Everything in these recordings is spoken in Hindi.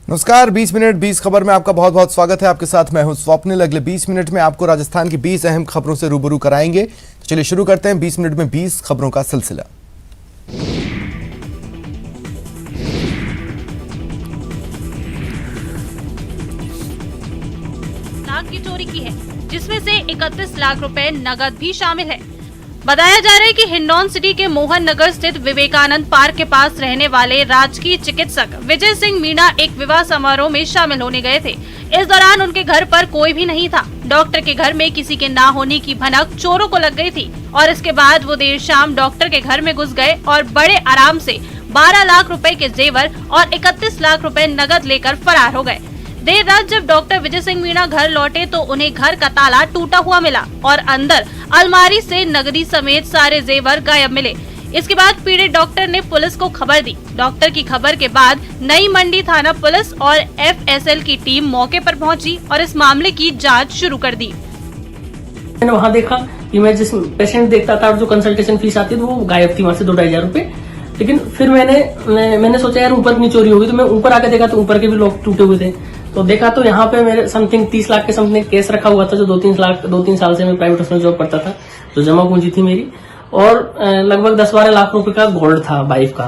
नमस्कार। 20 मिनट 20 खबर में आपका बहुत बहुत स्वागत है। आपके साथ मैं हूं स्वप्निल। अगले 20 मिनट में आपको राजस्थान की 20 अहम खबरों से रूबरू कराएंगे। तो चलिए शुरू करते हैं 20 मिनट में 20 खबरों का सिलसिला। लाख की चोरी की है, जिसमें से 31 लाख रुपए नगद भी शामिल है। बताया जा रहा है कि हिंडौन सिटी के मोहन नगर स्थित विवेकानंद पार्क के पास रहने वाले राजकीय चिकित्सक विजय सिंह मीणा एक विवाह समारोह में शामिल होने गए थे। इस दौरान उनके घर पर कोई भी नहीं था। डॉक्टर के घर में किसी के ना होने की भनक चोरों को लग गई थी और इसके बाद वो देर शाम डॉक्टर के घर में घुस गए और बड़े आराम से 12 लाख रुपए के जेवर और 31 लाख रुपए नगद लेकर फरार हो गए। देर रात जब डॉक्टर विजय सिंह मीणा घर लौटे तो उन्हें घर का ताला टूटा हुआ मिला और अंदर अलमारी से नगदी समेत सारे जेवर गायब मिले। इसके बाद पीड़ित डॉक्टर ने पुलिस को खबर दी। डॉक्टर की खबर के बाद नई मंडी थाना पुलिस और FSL की टीम मौके पर पहुंची और इस मामले की जांच शुरू कर दी। मैंने वहाँ देखा कि मैं जिस पेशेंट देखता था और जो कंसल्टेशन फीस आती थी वो गायब थी वहाँ से 2-2.5 हजार रुपए। लेकिन फिर मैंने सोचा यार ऊपर नहीं चोरी होगी, तो मैं ऊपर आके देखा तो ऊपर के भी लॉक टूटे हुए थे। तो देखा तो यहाँ पे मेरे समथिंग 30 लाख के समथिंग केस रखा हुआ था, जो 2-3 साल से मैं प्राइवेट हॉस्पिटल जॉब करता था, जो जमा पूंजी थी मेरी, और लगभग 10-12 लाख रुपए का गोल्ड था वाइफ का।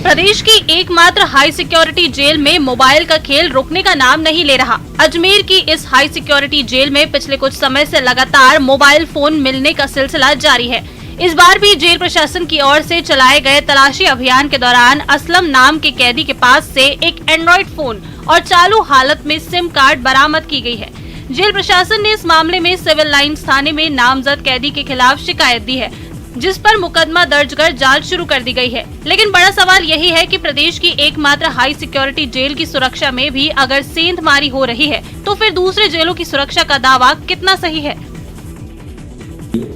प्रदेश की एकमात्र हाई सिक्योरिटी जेल में मोबाइल का खेल रुकने का नाम नहीं ले रहा। अजमेर की इस हाई सिक्योरिटी जेल में पिछले कुछ समय से लगातार मोबाइल फोन मिलने का सिलसिला जारी है। इस बार भी जेल प्रशासन की ओर से चलाए गए तलाशी अभियान के दौरान असलम नाम के कैदी के पास से एक एंड्रॉइड फोन और चालू हालत में सिम कार्ड बरामद की गई है। जेल प्रशासन ने इस मामले में सिविल लाइंस थाने में नामजद कैदी के खिलाफ शिकायत दी है, जिस पर मुकदमा दर्ज कर जांच शुरू कर दी गई है। लेकिन बड़ा सवाल यही है कि प्रदेश की एकमात्र हाई सिक्योरिटी जेल की सुरक्षा में भी अगर सेंधमारी हो रही है तो फिर दूसरे जेलों की सुरक्षा का दावा कितना सही है।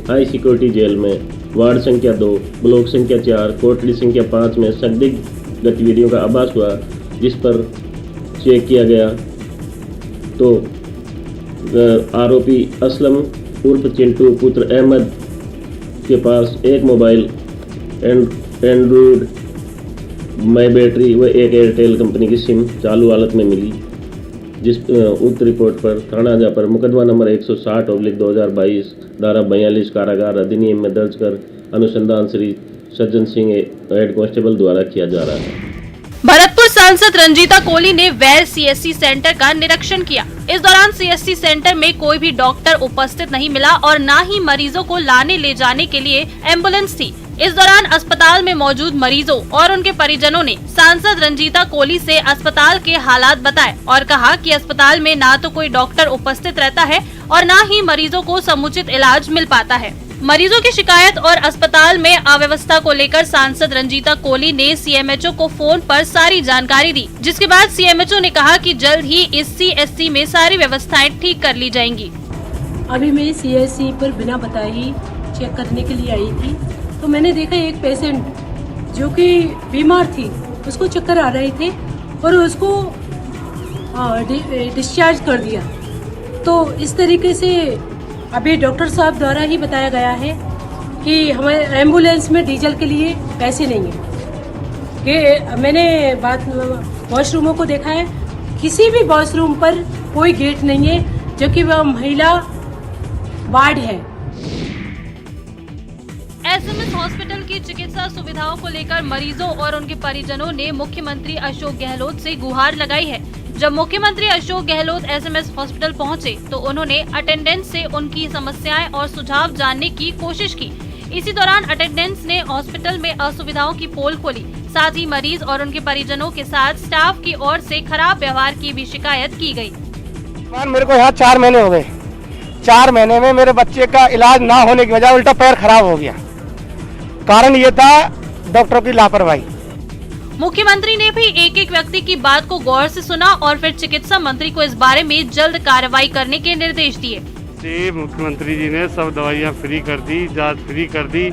हाई सिक्योरिटी जेल में वार्ड संख्या 2, ब्लॉक संख्या 4, कोठरी संख्या 5 में संदिग्ध गतिविधियों का आभास हुआ, जिस पर चेक किया गया तो आरोपी असलम उर्फ चिंटू पुत्र अहमद के पास एक मोबाइल एंड्रॉइड माई बैटरी व एक एयरटेल कंपनी की सिम चालू हालत में मिली। जिस उक्त रिपोर्ट पर थाना पर मुकदमा नंबर 160/2022 धारा 42 कारागार अधिनियम में दर्ज कर अनुसंधान श्री सज्जन सिंह हेड कांस्टेबल द्वारा किया जा रहा है। भरतपुर सांसद रंजीता कोली ने वैर CSC सेंटर का निरीक्षण किया। इस दौरान CSC सेंटर में कोई भी डॉक्टर उपस्थित नहीं मिला और न ही मरीजों को लाने ले जाने के लिए एम्बुलेंस थी। इस दौरान अस्पताल में मौजूद मरीजों और उनके परिजनों ने सांसद रंजीता कोली से अस्पताल के हालात बताए और कहा कि अस्पताल में न तो कोई डॉक्टर उपस्थित रहता है और न ही मरीजों को समुचित इलाज मिल पाता है। मरीजों की शिकायत और अस्पताल में अव्यवस्था को लेकर सांसद रंजीता कोली ने CMHO को फोन पर सारी जानकारी दी, जिसके बाद CMHO ने कहा कि जल्द ही इस CSC में सारी व्यवस्थाएं ठीक कर ली जाएंगी। अभी मैं CSC पर बिना बताए ही चेक करने के लिए आई थी, तो मैंने देखा एक पेशेंट जो कि बीमार थी, उसको चक्कर आ रहे थे और उसको डिस्चार्ज कर दिया। तो इस तरीके से अभी डॉक्टर साहब द्वारा ही बताया गया है कि हमारे एम्बुलेंस में डीजल के लिए पैसे नहीं है। कि मैंने वॉशरूमों को देखा है, किसी भी वॉशरूम पर कोई गेट नहीं है, जो कि वह महिला वार्ड है। SMS हॉस्पिटल की चिकित्सा सुविधाओं को लेकर मरीजों और उनके परिजनों ने मुख्यमंत्री अशोक गहलोत से गुहार लगाई है। जब मुख्यमंत्री अशोक गहलोत SMS हॉस्पिटल पहुंचे तो उन्होंने अटेंडेंस से उनकी समस्याएं और सुझाव जानने की कोशिश की। इसी दौरान अटेंडेंस ने हॉस्पिटल में असुविधाओं की पोल खोली। साथ ही मरीज और उनके परिजनों के साथ स्टाफ की ओर से खराब व्यवहार की भी शिकायत की गई। मेरे को यहाँ 4 महीने हो गए। 4 महीने में मेरे बच्चे का इलाज ना होने की वजह उल्टा पैर खराब हो गया। कारण ये था डॉक्टरों की लापरवाही। मुख्यमंत्री ने भी एक एक व्यक्ति की बात को गौर से सुना और फिर चिकित्सा मंत्री को इस बारे में जल्द कार्रवाई करने के निर्देश दिए। मुख्यमंत्री जी ने सब दवाइयाँ फ्री कर दी, जांच फ्री कर दी,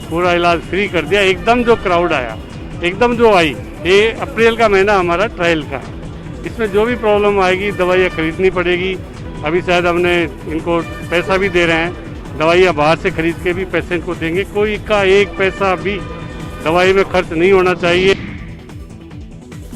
पूरा इलाज फ्री कर दिया। एकदम जो क्राउड आया, एकदम जो आई, ये अप्रैल का महीना हमारा ट्रायल का है। इसमें जो भी प्रॉब्लम आएगी दवाइयाँ खरीदनी पड़ेगी। अभी शायद हमने इनको पैसा भी दे रहे हैं, दवाइयाँ बाहर से खरीद के भी पेशेंट को देंगे। कोई का एक पैसा भी दवाई में खर्च नहीं होना चाहिए।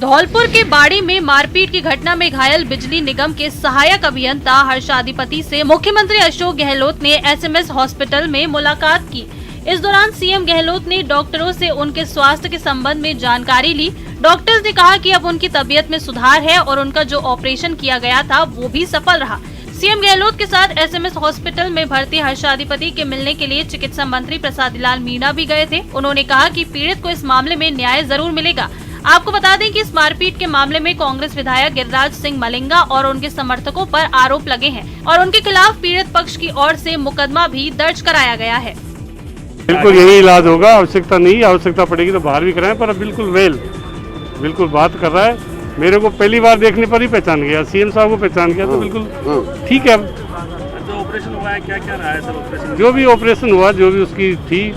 धौलपुर के बाड़ी में मारपीट की घटना में घायल बिजली निगम के सहायक अभियंता हर्षाधिपति से मुख्यमंत्री अशोक गहलोत ने एसएमएस हॉस्पिटल में मुलाकात की। इस दौरान सीएम गहलोत ने डॉक्टरों से उनके स्वास्थ्य के संबंध में जानकारी ली। डॉक्टर्स ने कहा कि अब उनकी तबीयत में सुधार है और उनका जो ऑपरेशन किया गया था वो भी सफल रहा। सीएम गहलोत के साथ एसएमएस हॉस्पिटल में भर्ती हर्षाधिपति के मिलने के लिए चिकित्सा मंत्री प्रसादीलाल मीणा भी गए थे। उन्होंने कहा कि पीड़ित को इस मामले में न्याय जरूर मिलेगा। आपको बता दें कि इस मारपीट के मामले में कांग्रेस विधायक गिरिराज सिंह मलिंगा और उनके समर्थकों पर आरोप लगे हैं और उनके खिलाफ पीड़ित पक्ष की ओर से मुकदमा भी दर्ज कराया गया है। बिल्कुल यही इलाज होगा, आवश्यकता नहीं, आवश्यकता पड़ेगी तो बाहर भी कराएं, पर बिल्कुल बिल्कुल बात कर रहा है। मेरे को पहली बार देखने पर ही पहचान गया, सीएम साहब को पहचान गया, तो बिल्कुल ठीक है। जो ऑपरेशन हुआ है क्या क्या रहा है सर ऑपरेशन? जो भी ऑपरेशन हुआ, जो भी उसकी थी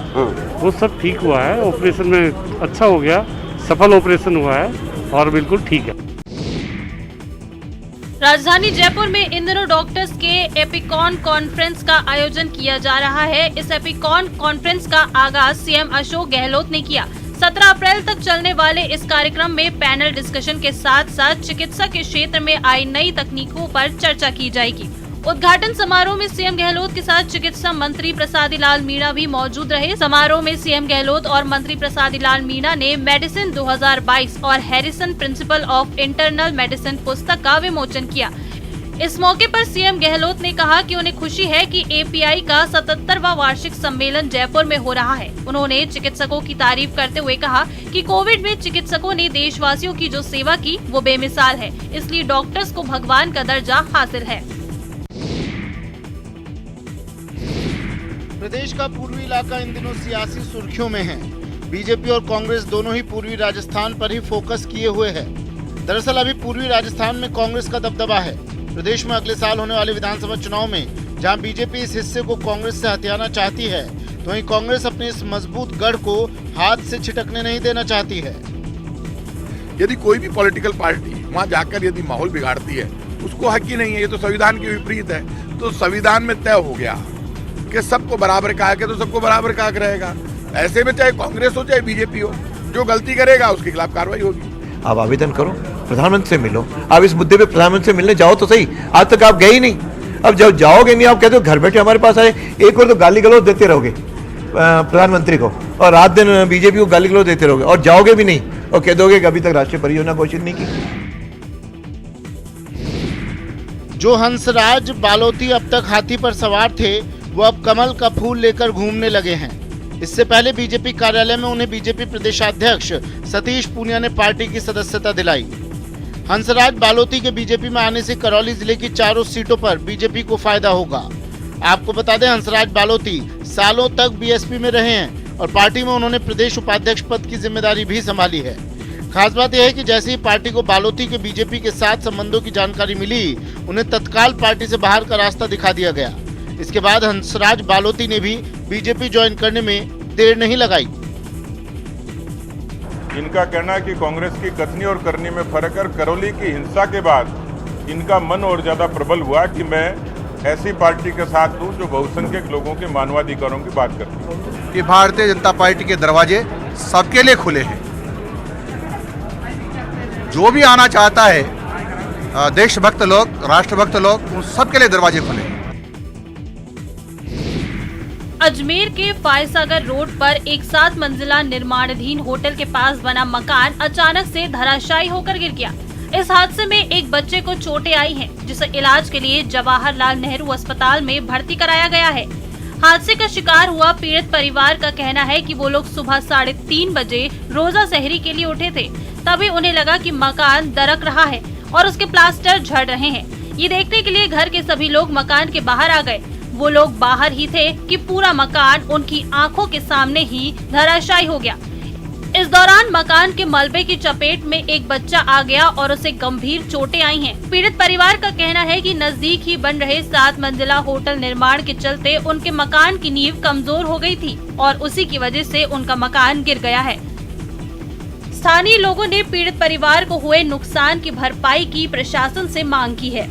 वो सब ठीक हुआ है। ऑपरेशन में अच्छा हो गया, सफल ऑपरेशन हुआ है और बिल्कुल ठीक है। राजधानी जयपुर में इन दिनों डॉक्टर्स के एपिकॉन कॉन्फ्रेंस का आयोजन किया जा रहा है। इस एपिकॉन कॉन्फ्रेंस का आगाज सीएम अशोक गहलोत ने किया। 17 अप्रैल तक चलने वाले इस कार्यक्रम में पैनल डिस्कशन के साथ साथ चिकित्सा के क्षेत्र में आई नई तकनीकों पर चर्चा की जाएगी। उद्घाटन समारोह में सीएम गहलोत के साथ चिकित्सा मंत्री प्रसादीलाल मीणा भी मौजूद रहे। समारोह में सीएम गहलोत और मंत्री प्रसादीलाल मीणा ने मेडिसिन 2022 और Harrison principle of internal medicine पुस्तक का विमोचन किया। इस मौके पर सीएम गहलोत ने कहा कि उन्हें खुशी है कि एपीआई का 77वां वार्षिक सम्मेलन जयपुर में हो रहा है। उन्होंने चिकित्सकों की तारीफ करते हुए कहा कि कोविड में चिकित्सकों ने देशवासियों की जो सेवा की वो बेमिसाल है, इसलिए डॉक्टर्स को भगवान का दर्जा हासिल है। प्रदेश का पूर्वी इलाका इन दिनों सियासी सुर्खियों में है। बीजेपी और कांग्रेस दोनों ही पूर्वी राजस्थान पर ही फोकस किए हुए है। दरअसल अभी पूर्वी राजस्थान में कांग्रेस का दबदबा है। प्रदेश में अगले साल होने वाले विधानसभा चुनाव में जहां बीजेपी इस हिस्से को कांग्रेस से हथियाना चाहती है, तो वहीं कांग्रेस अपने इस मजबूत गढ़ को हाथ से छिटकने नहीं देना चाहती है। यदि कोई भी पॉलिटिकल पार्टी वहां जाकर यदि माहौल बिगाड़ती है, उसको हक ही नहीं है। ये तो संविधान के विपरीत है। तो संविधान में तय हो गया कि सबको बराबर का हक है, तो सबको बराबर का हक रहेगा। ऐसे में चाहे कांग्रेस हो चाहे बीजेपी हो, जो गलती करेगा उसके खिलाफ कार्रवाई होगी। आप आवेदन करो, प्रधानमंत्री से मिलो। आप इस मुद्दे पे प्रधानमंत्री से मिलने जाओ तो सही। आज तक आप गए ही नहीं। अब जब जाओगे नहीं, आप कहते हो घर बैठे हमारे पास आए। एक और तो गाली गलौज देते रहोगे प्रधानमंत्री को, और रात दिन बीजेपी को गाली गलौज देते रहोगे, और जाओगे भी नहीं और कह दोगे कि अभी तक राष्ट्रीय परियोजना घोषित नहीं की। जो हंसराज बालोती अब तक हाथी पर सवार थे, वो अब कमल का फूल लेकर घूमने लगे हैं। इससे पहले बीजेपी कार्यालय में उन्हें बीजेपी प्रदेशाध्यक्ष सतीश पूनिया ने पार्टी की सदस्यता दिलाई। हंसराज बालोती के बीजेपी में आने से करौली जिले की चारों सीटों पर बीजेपी को फायदा होगा। आपको बता दें, हंसराज बालोती सालों तक बीएसपी में रहे हैं और पार्टी में उन्होंने प्रदेश उपाध्यक्ष पद की जिम्मेदारी भी संभाली है। खास बात यह है कि जैसे ही पार्टी को बालोती के बीजेपी के साथ संबंधों की जानकारी मिली, उन्हें तत्काल पार्टी से बाहर का रास्ता दिखा दिया गया। इसके बाद हंसराज बालोती ने भी बीजेपी ज्वाइन करने में देर नहीं लगाई। इनका कहना है कि कांग्रेस की कथनी और करनी में फर्क है। करौली की हिंसा के बाद इनका मन और ज्यादा प्रबल हुआ कि मैं ऐसी पार्टी के साथ हूं जो बहुसंख्यक लोगों के मानवाधिकारों की बात करती है। कि भारतीय जनता पार्टी के दरवाजे सबके लिए खुले हैं। जो भी आना चाहता है, देशभक्त लोग, राष्ट्रभक्त लोग, उन सबके लिए दरवाजे खुले हैं। अजमेर के फायसागर रोड पर एक 7 मंजिला निर्माणाधीन होटल के पास बना मकान अचानक से धराशायी होकर गिर गया। इस हादसे में एक बच्चे को चोटें आई हैं, जिसे इलाज के लिए जवाहरलाल नेहरू अस्पताल में भर्ती कराया गया है। हादसे का शिकार हुआ पीड़ित परिवार का कहना है कि वो लोग सुबह 3:30 बजे रोजा सहरी के लिए उठे थे। तभी उन्हें लगा कि मकान दरक रहा है और उसके प्लास्टर झड़ रहे हैं। ये देखने के लिए घर के सभी लोग मकान के बाहर आ गए। वो लोग बाहर ही थे कि पूरा मकान उनकी आंखों के सामने ही धराशायी हो गया। इस दौरान मकान के मलबे की चपेट में एक बच्चा आ गया और उसे गंभीर चोटें आई हैं। पीड़ित परिवार का कहना है कि नजदीक ही बन रहे 7 मंजिला होटल निर्माण के चलते उनके मकान की नींव कमजोर हो गई थी और उसी की वजह से उनका मकान गिर गया है। स्थानीय लोगों ने पीड़ित परिवार को हुए नुकसान की भरपाई की प्रशासन से मांग की है।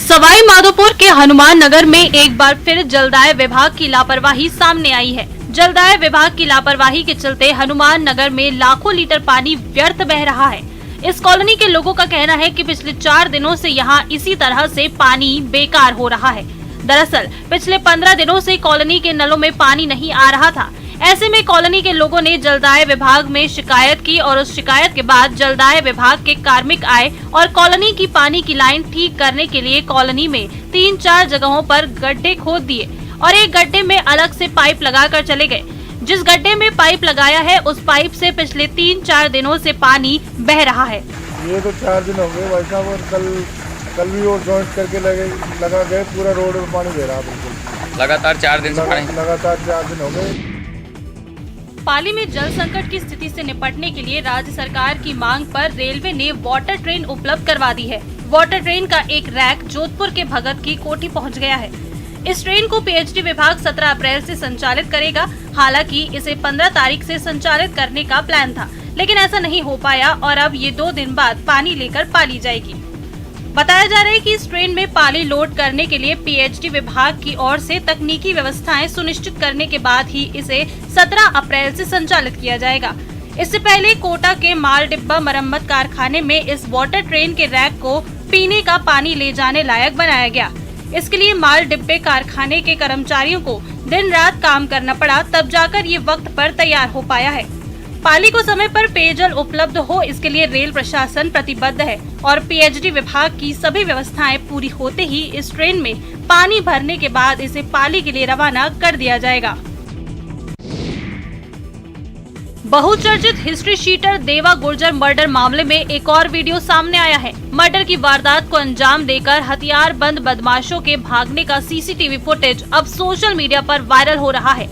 सवाई माधोपुर के हनुमान नगर में एक बार फिर जलदाय विभाग की लापरवाही सामने आई है। जलदाय विभाग की लापरवाही के चलते हनुमान नगर में लाखों लीटर पानी व्यर्थ बह रहा है। इस कॉलोनी के लोगों का कहना है कि पिछले 4 दिनों से यहाँ इसी तरह से पानी बेकार हो रहा है। दरअसल पिछले 15 दिनों से कॉलोनी के नलों में पानी नहीं आ रहा था। ऐसे में कॉलोनी के लोगों ने जलदाय विभाग में शिकायत की और उस शिकायत के बाद जलदाय विभाग के कार्मिक आए और कॉलोनी की पानी की लाइन ठीक करने के लिए कॉलोनी में 3-4 जगहों पर गड्ढे खोद दिए और एक गड्ढे में अलग से पाइप लगाकर चले गए। जिस गड्ढे में पाइप लगाया है उस पाइप से पिछले 3-4 दिनों से पानी बह रहा है। ये तो 4 दिन हो गए भाई साहब, और कल भी वो जॉइंट करके लगा गए, पूरा रोड में पानी बह रहा बिल्कुल लगातार 4 दिन से लगातार 4 दिन हो गए। पाली में जल संकट की स्थिति से निपटने के लिए राज्य सरकार की मांग पर रेलवे ने वाटर ट्रेन उपलब्ध करवा दी है। वाटर ट्रेन का एक रैक जोधपुर के भगत की कोठी पहुंच गया है। इस ट्रेन को पीएचडी विभाग 17 अप्रैल से संचालित करेगा। हालांकि इसे 15 तारीख से संचालित करने का प्लान था, लेकिन ऐसा नहीं हो पाया और अब ये 2 दिन बाद पानी लेकर पाली जाएगी। बताया जा रहा है कि इस ट्रेन में पानी लोड करने के लिए पीएचडी विभाग की ओर से तकनीकी व्यवस्थाएं सुनिश्चित करने के बाद ही इसे 17 अप्रैल से संचालित किया जाएगा। इससे पहले कोटा के माल डिब्बा मरम्मत कारखाने में इस वाटर ट्रेन के रैक को पीने का पानी ले जाने लायक बनाया गया। इसके लिए माल डिब्बे कारखाने के कर्मचारियों को दिन रात काम करना पड़ा, तब जाकर ये वक्त पर तैयार हो पाया है। पाली को समय पर पेयजल उपलब्ध हो, इसके लिए रेल प्रशासन प्रतिबद्ध है और पीएचडी विभाग की सभी व्यवस्थाएं पूरी होते ही इस ट्रेन में पानी भरने के बाद इसे पाली के लिए रवाना कर दिया जाएगा। बहुचर्चित हिस्ट्री शीटर देवा गुर्जर मर्डर मामले में एक और वीडियो सामने आया है। मर्डर की वारदात को अंजाम देकर हथियारबंद बदमाशों के भागने का सीसीटीवी फुटेज अब सोशल मीडिया पर वायरल हो रहा है।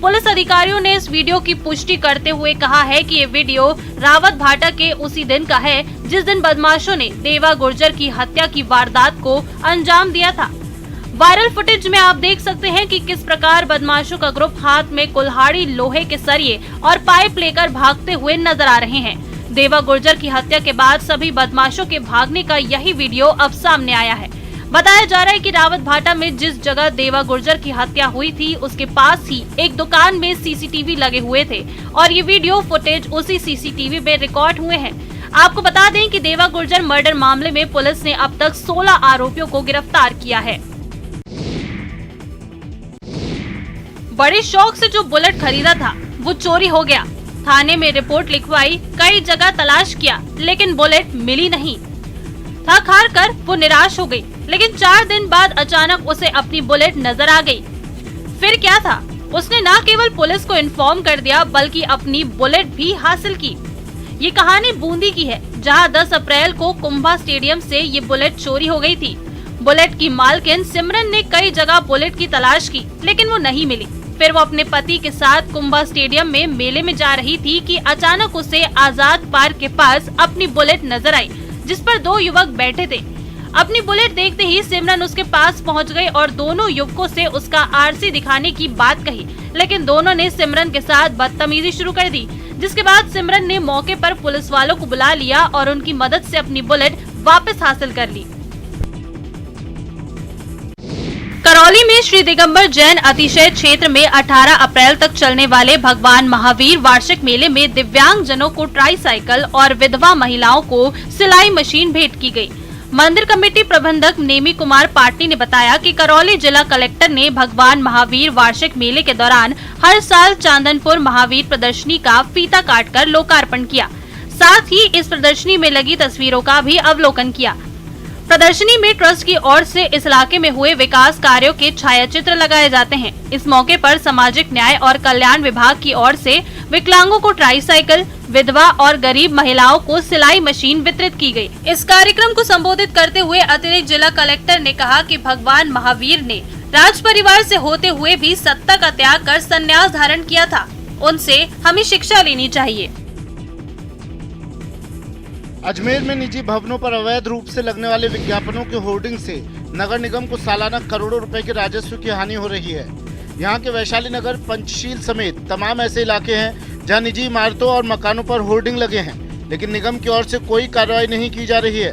पुलिस अधिकारियों ने इस वीडियो की पुष्टि करते हुए कहा है कि ये वीडियो रावत भाटा के उसी दिन का है जिस दिन बदमाशों ने देवा गुर्जर की हत्या की वारदात को अंजाम दिया था। वायरल फुटेज में आप देख सकते हैं कि किस प्रकार बदमाशों का ग्रुप हाथ में कुल्हाड़ी, लोहे के सरिये और पाइप लेकर भागते हुए नजर आ रहे हैं। देवा गुर्जर की हत्या के बाद सभी बदमाशों के भागने का यही वीडियो अब सामने आया है। बताया जा रहा है कि रावत भाटा में जिस जगह देवा गुर्जर की हत्या हुई थी उसके पास ही एक दुकान में सीसीटीवी लगे हुए थे और ये वीडियो फुटेज उसी सीसीटीवी में रिकॉर्ड हुए हैं। आपको बता दें कि देवा गुर्जर मर्डर मामले में पुलिस ने अब तक 16 आरोपियों को गिरफ्तार किया है। बड़े शौक से जो बुलेट खरीदा था वो चोरी हो गया। थाने में रिपोर्ट लिखवाई, कई जगह तलाश किया लेकिन बुलेट मिली नहीं। थक हार कर वो निराश हो गई, लेकिन 4 दिन बाद अचानक उसे अपनी बुलेट नजर आ गई। फिर क्या था, उसने न केवल पुलिस को इन्फॉर्म कर दिया बल्कि अपनी बुलेट भी हासिल की। ये कहानी बूंदी की है, जहां 10 अप्रैल को कुंभा स्टेडियम से ये बुलेट चोरी हो गई थी। बुलेट की मालकिन सिमरन ने कई जगह बुलेट की तलाश की लेकिन वो नहीं मिली। फिर वो अपने पति के साथ कुंभा स्टेडियम में मेले में जा रही थी कि अचानक उसे आजाद पार्क के पास अपनी बुलेट नजर आई जिस पर 2 युवक बैठे थे। अपनी बुलेट देखते ही सिमरन उसके पास पहुंच गई और दोनों युवकों से उसका आरसी दिखाने की बात कही, लेकिन दोनों ने सिमरन के साथ बदतमीजी शुरू कर दी, जिसके बाद सिमरन ने मौके पर पुलिस वालों को बुला लिया और उनकी मदद से अपनी बुलेट वापस हासिल कर ली। करौली में श्री दिगंबर जैन अतिशय क्षेत्र में 18 अप्रैल तक चलने वाले भगवान महावीर वार्षिक मेले में दिव्यांग जनों को ट्राईसाइकिल और विधवा महिलाओं को सिलाई मशीन भेंट की गई। मंदिर कमेटी प्रबंधक नेमी कुमार पाटनी ने बताया कि करौली जिला कलेक्टर ने भगवान महावीर वार्षिक मेले के दौरान हर साल चांदनपुर महावीर प्रदर्शनी का फीता काटकर लोकार्पण किया। साथ ही इस प्रदर्शनी में लगी तस्वीरों का भी अवलोकन किया। प्रदर्शनी में ट्रस्ट की ओर से इस इलाके में हुए विकास कार्यों के छायाचित्र लगाए जाते हैं। इस मौके पर सामाजिक न्याय और कल्याण विभाग की ओर से विकलांगों को ट्राईसाइकिल, विधवा और गरीब महिलाओं को सिलाई मशीन वितरित की गई। इस कार्यक्रम को संबोधित करते हुए अतिरिक्त जिला कलेक्टर ने कहा कि भगवान महावीर ने राज परिवार से होते हुए भी सत्ता का त्याग कर संन्यास धारण किया था। उनसे हमें शिक्षा लेनी चाहिए। अजमेर में निजी भवनों पर अवैध रूप से लगने वाले विज्ञापनों के होर्डिंग से नगर निगम को सालाना करोड़ों रुपए के राजस्व की हानि हो रही है। यहाँ के वैशाली नगर, पंचशील समेत तमाम ऐसे इलाके हैं जहाँ निजी इमारतों और मकानों पर होर्डिंग लगे हैं, लेकिन निगम की ओर से कोई कार्रवाई नहीं की जा रही है।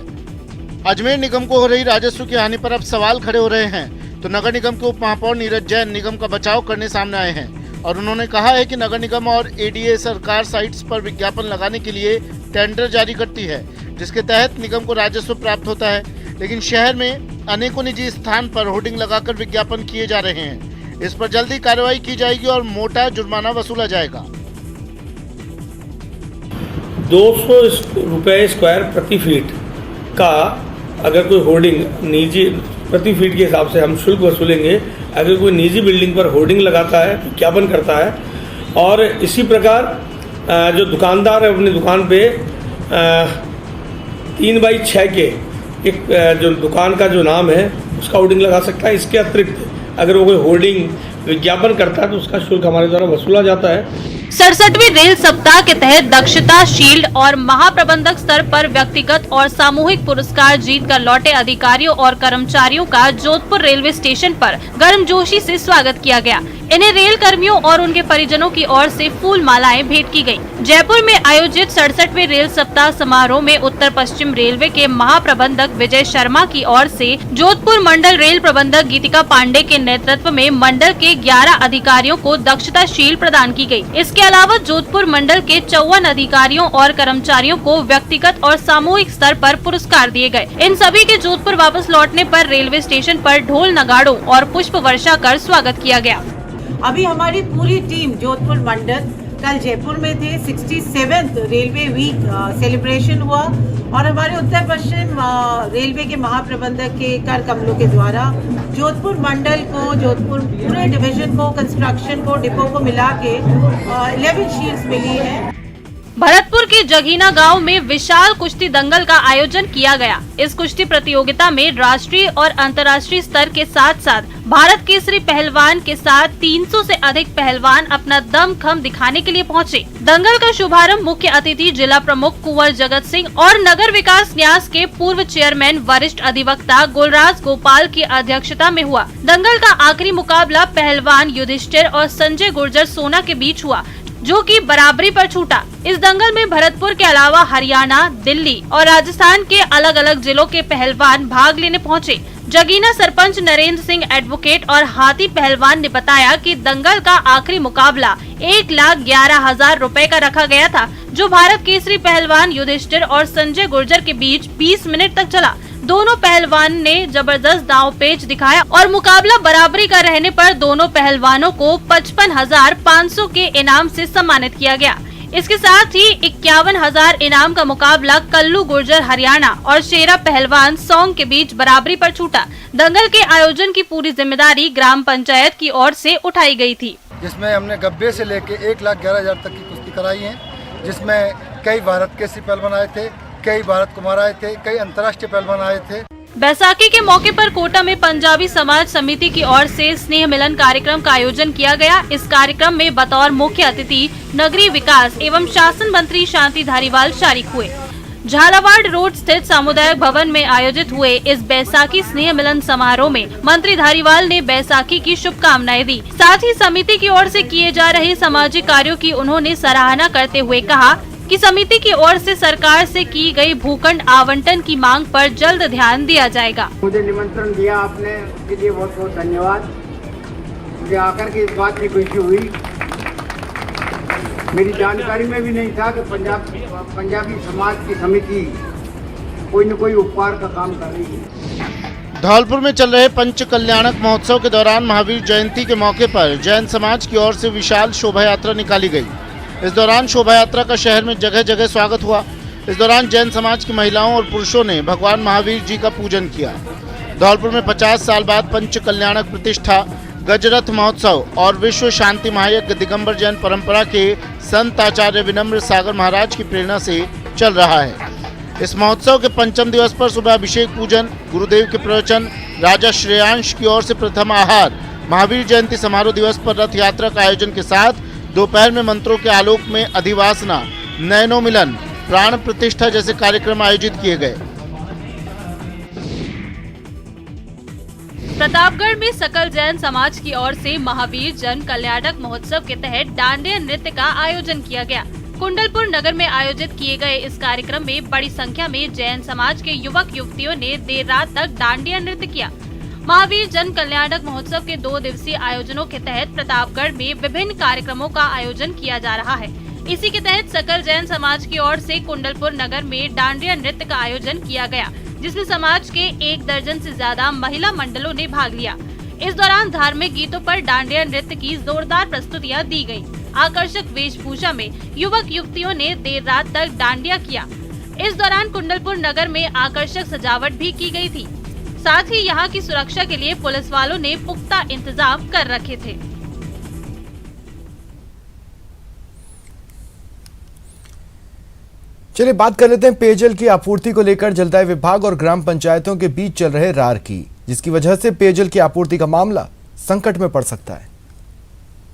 अजमेर निगम को हो रही राजस्व की हानि पर अब सवाल खड़े हो रहे हैं, तो नगर निगम के उप महापौर नीरज जैन निगम का बचाव करने सामने आए हैं। और उन्होंने कहा है कि नगर निगम और एडीए सरकार साइट्स पर विज्ञापन लगाने के लिए टेंडर जारी करती है, जिसके तहत निगम को राजस्व प्राप्त होता है। लेकिन शहर में अनेकों निजी स्थान पर होर्डिंग लगाकर विज्ञापन किए जा रहे हैं। इस पर जल्दी कार्रवाई की जाएगी और मोटा जुर्माना वसूला जाएगा। 200 रुपये स्क्वायर प्रति फीट का अगर कोई होर्डिंग निजी प्रति फीट के हिसाब से हम शुल्क वसूलेंगे। अगर कोई निजी बिल्डिंग पर होर्डिंग लगाता है, विज्ञापन करता है, और इसी प्रकार जो दुकानदार है अपनी दुकान पे 3x6 के एक जो दुकान का जो नाम है उसका होर्डिंग लगा सकता है। इसके अतिरिक्त अगर वो कोई होर्डिंग विज्ञापन करता है तो उसका शुल्क हमारे द्वारा वसूला जाता है। 67वें रेल सप्ताह के तहत दक्षता शील्ड और महाप्रबंधक स्तर पर व्यक्तिगत और सामूहिक पुरस्कार जीतकर लौटे अधिकारियों और कर्मचारियों का जोधपुर रेलवे स्टेशन पर गर्मजोशी से स्वागत किया गया। इन्हें रेल कर्मियों और उनके परिजनों की ओर से फूल मालाएं भेंट की गयी। जयपुर में आयोजित 67वें रेल सप्ताह समारोह में उत्तर पश्चिम रेलवे के महाप्रबंधक विजय शर्मा की ओर से जोधपुर मंडल रेल प्रबंधक गीतिका पांडे के नेतृत्व में मंडल के 11 अधिकारियों को दक्षता शील्ड प्रदान की गयी। इसके अलावा जोधपुर मंडल के 54 अधिकारियों और कर्मचारियों को व्यक्तिगत और सामूहिक स्तर पर पुरस्कार दिए गए। इन सभी के जोधपुर वापस लौटने पर रेलवे स्टेशन पर ढोल नगाड़ों और पुष्प वर्षा कर स्वागत किया गया। अभी हमारी पूरी टीम जोधपुर मंडल कल जयपुर में थे। 67th रेलवे वीक सेलिब्रेशन हुआ और हमारे उत्तर पश्चिम रेलवे के महाप्रबंधक के कर कमलों के द्वारा जोधपुर मंडल को, जोधपुर पूरे डिवीजन को, कंस्ट्रक्शन को, डिपो को मिला के 11 शील्ड्स मिली है। भरतपुर के जगीना गांव में विशाल कुश्ती दंगल का आयोजन किया गया। इस कुश्ती प्रतियोगिता में राष्ट्रीय और अंतर्राष्ट्रीय स्तर के साथ साथ भारत केसरी पहलवान के साथ 300 से अधिक पहलवान अपना दमखम दिखाने के लिए पहुंचे। दंगल का शुभारंभ मुख्य अतिथि जिला प्रमुख कुंवर जगत सिंह और नगर विकास न्यास के पूर्व चेयरमैन वरिष्ठ अधिवक्ता गुलराज गोपाल की अध्यक्षता में हुआ। दंगल का आखिरी मुकाबला पहलवान युधिष्ठिर और संजय गुर्जर सोना के बीच हुआ, जो कि बराबरी पर छूटा। इस दंगल में भरतपुर के अलावा हरियाणा, दिल्ली और राजस्थान के अलग अलग जिलों के पहलवान भाग लेने पहुंचे। जगीना सरपंच नरेंद्र सिंह एडवोकेट और हाथी पहलवान ने बताया कि दंगल का आखिरी मुकाबला 1,11,000 रुपए का रखा गया था, जो भारत केसरी पहलवान युधिष्ठिर और संजय गुर्जर के बीच 20 मिनट तक चला। दोनों पहलवान ने जबरदस्त दांवपेच दिखाया और मुकाबला बराबरी का रहने पर दोनों पहलवानों को 55,500 के इनाम से सम्मानित किया गया। इसके साथ ही 51,000 इनाम का मुकाबला कल्लू गुर्जर हरियाणा और शेरा पहलवान सोंग के बीच बराबरी पर छूटा। दंगल के आयोजन की पूरी जिम्मेदारी ग्राम पंचायत की ओर से उठाई गई थी, जिसमें हमने गब्बे से लेके 1,11,000 तक की कुश्ती कराई है, जिसमें कई भारत के पहलवान आए थे, कई भारत कुमार आए थे, कई अंतर्राष्ट्रीय पहलवान आए थे। बैसाखी के मौके पर कोटा में पंजाबी समाज समिति की ओर से स्नेह मिलन कार्यक्रम का आयोजन किया गया। इस कार्यक्रम में बतौर मुख्य अतिथि नगरीय विकास एवं शासन मंत्री शांति धारीवाल शरीक हुए। झालावाड़ रोड स्थित सामुदायिक भवन में आयोजित हुए इस बैसाखी स्नेह मिलन समारोह में मंत्री धारीवाल ने बैसाखी की शुभकामनाएं दी। साथ ही समिति की ओर से किए जा रहे सामाजिक कार्यों की उन्होंने सराहना करते हुए कहा कि समिति की ओर से सरकार से की गई भूखंड आवंटन की मांग पर जल्द ध्यान दिया जाएगा। मुझे निमंत्रण दिया आपने, उसके लिए बहुत बहुत धन्यवाद। मुझे आकर के इस बात की खुशी हुई, मेरी जानकारी में भी नहीं था कि पंजाबी समाज की समिति कोई न कोई उपकार का काम कर रही है। धौलपुर में चल रहे पंच कल्याणक महोत्सव के दौरान महावीर जयंती के मौके पर जैन समाज की ओर से विशाल शोभा यात्रा निकाली गई। इस दौरान शोभा यात्रा का शहर में जगह जगह स्वागत हुआ। इस दौरान जैन समाज की महिलाओं और पुरुषों ने भगवान महावीर जी का पूजन किया। धौलपुर में 50 साल बाद पंच कल्याणक प्रतिष्ठा, गजरथ महोत्सव और विश्व शांति महायज्ञ दिगंबर जैन परंपरा के संत आचार्य विनम्र सागर महाराज की प्रेरणा से चल रहा है। इस महोत्सव के पंचम दिवस पर सुबह अभिषेक पूजन, गुरुदेव के प्रवचन, राजा श्रेयांश की ओर से प्रथम आहार, महावीर जयंती समारोह दिवस पर रथ यात्रा का आयोजन के साथ दोपहर में मंत्रों के आलोक में अधिवासना, नयनो मिलन, प्राण प्रतिष्ठा जैसे कार्यक्रम आयोजित किए गए। प्रतापगढ़ में सकल जैन समाज की ओर से महावीर जन कल्याणक महोत्सव के तहत डांडिया नृत्य का आयोजन किया गया। कुंडलपुर नगर में आयोजित किए गए इस कार्यक्रम में बड़ी संख्या में जैन समाज के युवक युवतियों ने देर रात तक डांडिया नृत्य किया। महावीर जन कल्याणक महोत्सव के 2 दिवसीय आयोजनों के तहत प्रतापगढ़ में विभिन्न कार्यक्रमों का आयोजन किया जा रहा है। इसी के तहत सकल जैन समाज की ओर से कुंडलपुर नगर में डांडिया नृत्य का आयोजन किया गया, जिसमें समाज के 1 दर्जन से ज्यादा महिला मंडलों ने भाग लिया। इस दौरान धार्मिक गीतों पर डांडिया नृत्य की जोरदार प्रस्तुतियां दी गयी। आकर्षक वेशभूषा में युवक युवतियों ने देर रात तक डांडिया किया। इस दौरान कुंडलपुर नगर में आकर्षक सजावट भी की गई थी। साथ ही यहाँ की सुरक्षा के लिए पुलिस वालों ने पुख्ता इंतजाम कर रखे थे। चलिए बात कर लेते हैं पेयजल की आपूर्ति को लेकर जलदाय विभाग और ग्राम पंचायतों के बीच चल रहे रार की, जिसकी वजह से पेयजल की आपूर्ति का मामला संकट में पड़ सकता है।